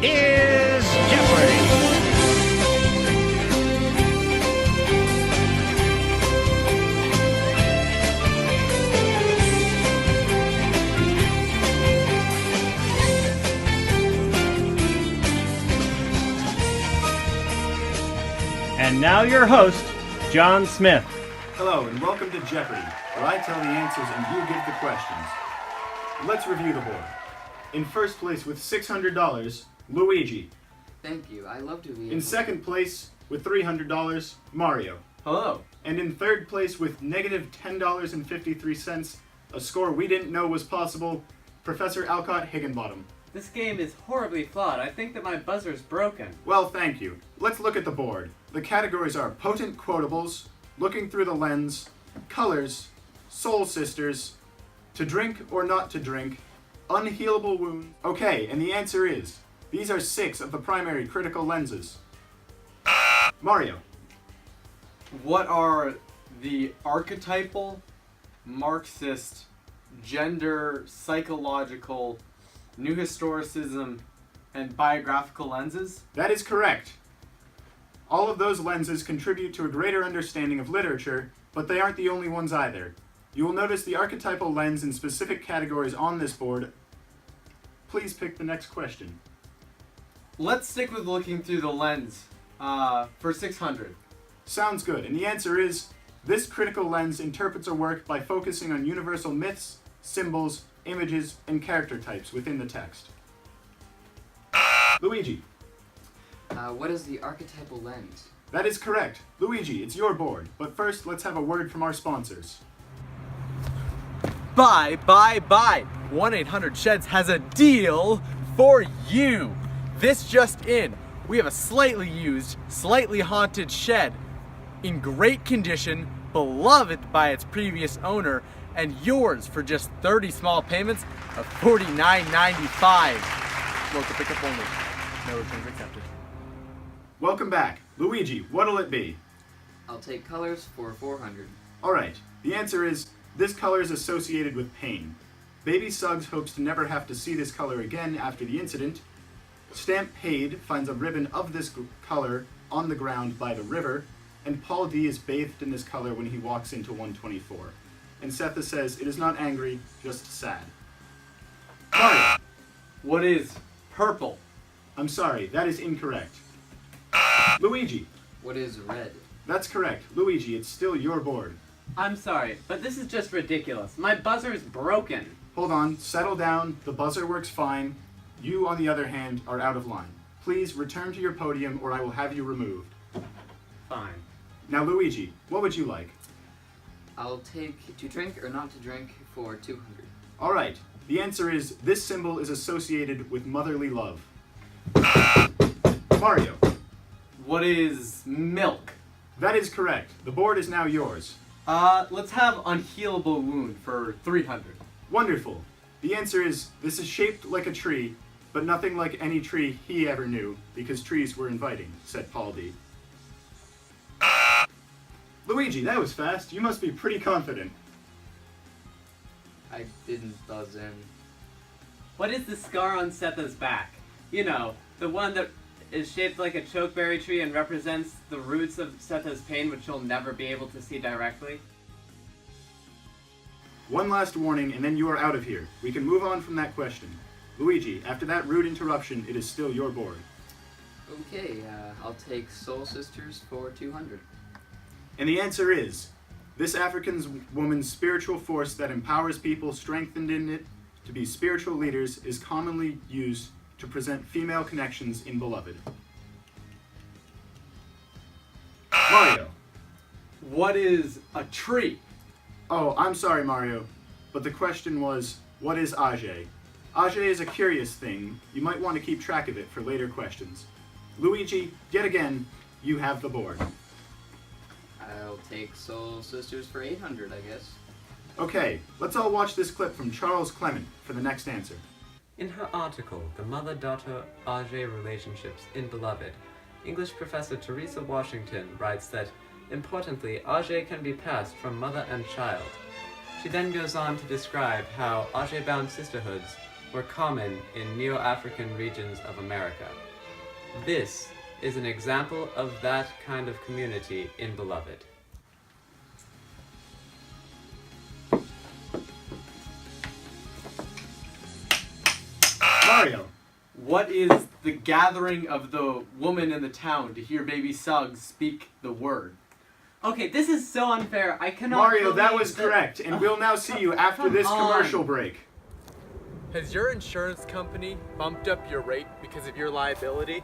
is Jeopardy! And now your host, John Smith. Hello, and welcome to Jeopardy, where I tell the answers and you give the questions. Let's review the board. In first place with $600, Luigi. Thank you, I love to be In second place with $300, Mario. Hello. And in third place with negative $10.53, a score we didn't know was possible, Professor Alcott Higginbottom. This game is horribly flawed. I think that my buzzer's broken. Well, thank you. Let's look at the board. The categories are Potent Quotables, Looking Through the Lens, Colors, Soul Sisters, To Drink or Not to Drink, Unhealable Wounds. Okay, and the answer is, these are 6 of the primary critical lenses. Mario. What are the archetypal, Marxist, gender, psychological, new historicism, and biographical lenses? That is correct. All of those lenses contribute to a greater understanding of literature, but they aren't the only ones either. You will notice the archetypal lens in specific categories on this board. Please pick the next question. Let's stick with looking through the lens for 600. Sounds good, and the answer is, this critical lens interprets a work by focusing on universal myths, symbols, images, and character types within the text. Luigi. What is the archetypal lens? That is correct. Luigi, it's your board. But first, let's have a word from our sponsors. Buy. 1-800-SHEDS has a deal for you. This just in. We have a slightly used, slightly haunted shed in great condition, beloved by its previous owner, and yours for just 30 small payments of $49.95. Local pickup only. No returns accepted. Welcome back. Luigi, what'll it be? I'll take colors for 400. Alright, the answer is, this color is associated with pain. Baby Suggs hopes to never have to see this color again after the incident. Stamp Paid finds a ribbon of this color on the ground by the river, and Paul D is bathed in this color when he walks into 124. And Setha says, it is not angry, just sad. Mario. What is purple? I'm sorry, that is incorrect. Luigi. What is red? That's correct. Luigi, it's still your board. I'm sorry, but this is just ridiculous. My buzzer's broken. Hold on, settle down, the buzzer works fine. You, on the other hand, are out of line. Please return to your podium or I will have you removed. Fine. Now Luigi, what would you like? I'll take to drink or not to drink for 200. Alright, the answer is, this symbol is associated with motherly love. Mario. What is milk? That is correct. The board is now yours. Let's have unhealable wound for 300. Wonderful. The answer is, this is shaped like a tree, but nothing like any tree he ever knew, because trees were inviting, said Paul D. Luigi, that was fast. You must be pretty confident. I didn't buzz in. What is the scar on Setha's back? You know, the one that is shaped like a chokeberry tree and represents the roots of Setha's pain, which you'll never be able to see directly. One last warning, and then you are out of here. We can move on from that question. Luigi, after that rude interruption, it is still your board. Okay, I'll take Soul Sisters for 200. And the answer is, this African woman's spiritual force that empowers people strengthened in it to be spiritual leaders is commonly used to present female connections in Beloved. Mario. What is a tree? Oh, I'm sorry, Mario, but the question was, what is Age? Age is a curious thing. You might want to keep track of it for later questions. Luigi, yet again, you have the board. I'll take Soul Sisters for 800, I guess. Okay, let's all watch this clip from Charles Clement for the next answer. In her article, The Mother-Daughter Age Relationships in Beloved, English professor Teresa Washington writes that, importantly, Age can be passed from mother and child. She then goes on to describe how Age-bound sisterhoods were common in Neo-African regions of America. This is an example of that kind of community in Beloved. Mario. What is the gathering of the woman in the town to hear baby Suggs speak the word? Okay, this is so unfair. I cannot. Mario, that believe was correct, and we'll now see you after this Come on. commercial break. Has your insurance company bumped up your rate because of your liability?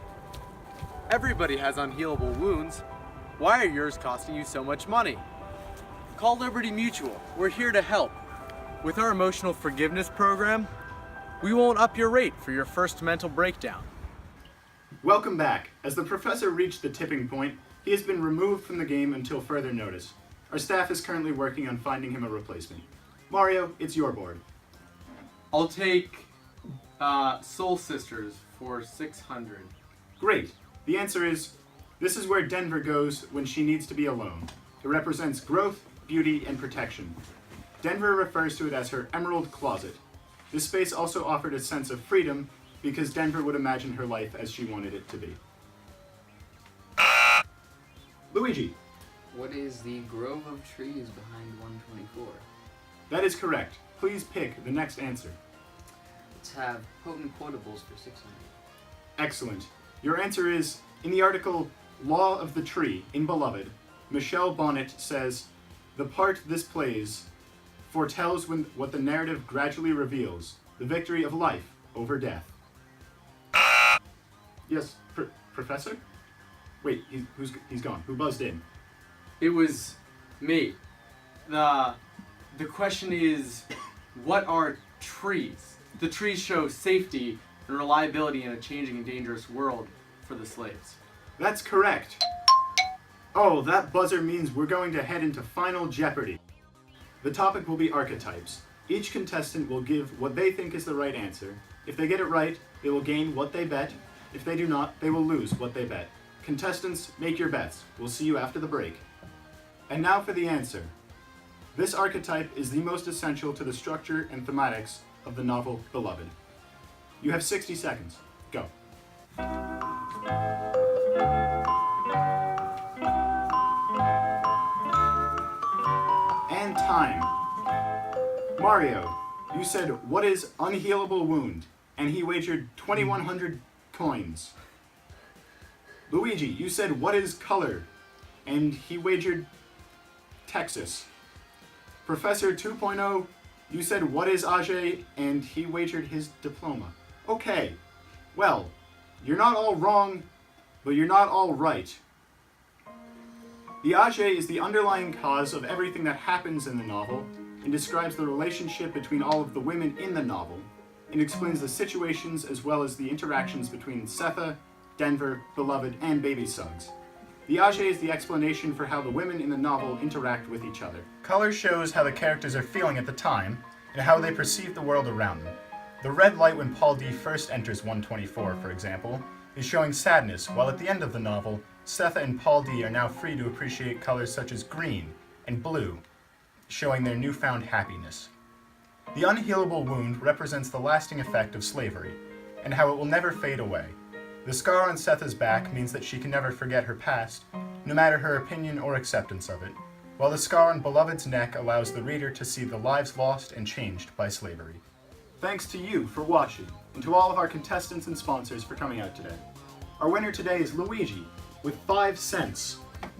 Everybody has unhealable wounds. Why are yours costing you so much money? Call Liberty Mutual. We're here to help. With our emotional forgiveness program, we won't up your rate for your first mental breakdown. Welcome back. As the professor reached the tipping point, he has been removed from the game until further notice. Our staff is currently working on finding him a replacement. Mario, it's your board. I'll take Soul Sisters for 600. Great. The answer is, this is where Denver goes when she needs to be alone. It represents growth, beauty, and protection. Denver refers to it as her emerald closet. This space also offered a sense of freedom because Denver would imagine her life as she wanted it to be. Luigi. What is the grove of trees behind 124? That is correct. Please pick the next answer. Let's have potent quotables for 600. Excellent. Your answer is, in the article Law of the Tree in Beloved, Michelle Bonnet says, the part this plays foretells what the narrative gradually reveals, the victory of life over death. Yes, Professor? Wait, he's gone. Who buzzed in? It was me. The question is, what are trees? The trees show safety and reliability in a changing and dangerous world for the slaves. That's correct. Oh, that buzzer means we're going to head into Final Jeopardy. The topic will be archetypes. Each contestant will give what they think is the right answer. If they get it right, they will gain what they bet. If they do not, they will lose what they bet. Contestants, make your bets. We'll see you after the break. And now for the answer. This archetype is the most essential to the structure and thematics of the novel Beloved. You have 60 seconds. Go. And time. Mario, you said, what is unhealable wound? And he wagered 2,100 coins. Luigi, you said, what is color? And he wagered Texas. Professor 2.0, you said, what is Age? And he wagered his diploma. Okay, well, you're not all wrong, but you're not all right. The Age is the underlying cause of everything that happens in the novel and describes the relationship between all of the women in the novel and explains the situations as well as the interactions between Setha, Denver, Beloved, and Baby Suggs. The Age is the explanation for how the women in the novel interact with each other. Color shows how the characters are feeling at the time and how they perceive the world around them. The red light when Paul D first enters 124, for example, is showing sadness, while at the end of the novel, Setha and Paul D are now free to appreciate colors such as green and blue, showing their newfound happiness. The unhealable wound represents the lasting effect of slavery, and how it will never fade away. The scar on Setha's back means that she can never forget her past, no matter her opinion or acceptance of it, while the scar on Beloved's neck allows the reader to see the lives lost and changed by slavery. Thanks to you for watching, and to all of our contestants and sponsors for coming out today. Our winner today is Luigi, with 5 cents.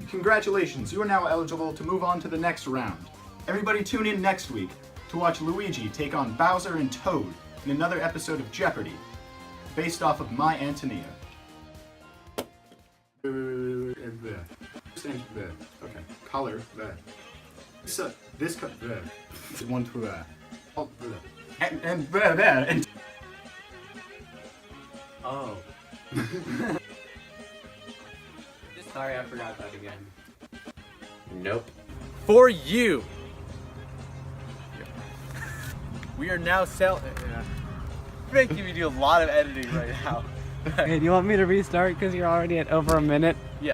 Congratulations, you are now eligible to move on to the next round. Everybody tune in next week to watch Luigi take on Bowser and Toad in another episode of Jeopardy, based off of My Antonia. Okay, color, so, this color, one to and Oh. Sorry, I forgot that again. Nope. For you! We are now making me do a lot of editing right now. Hey, do you want me to restart because you're already at over a minute? Yeah.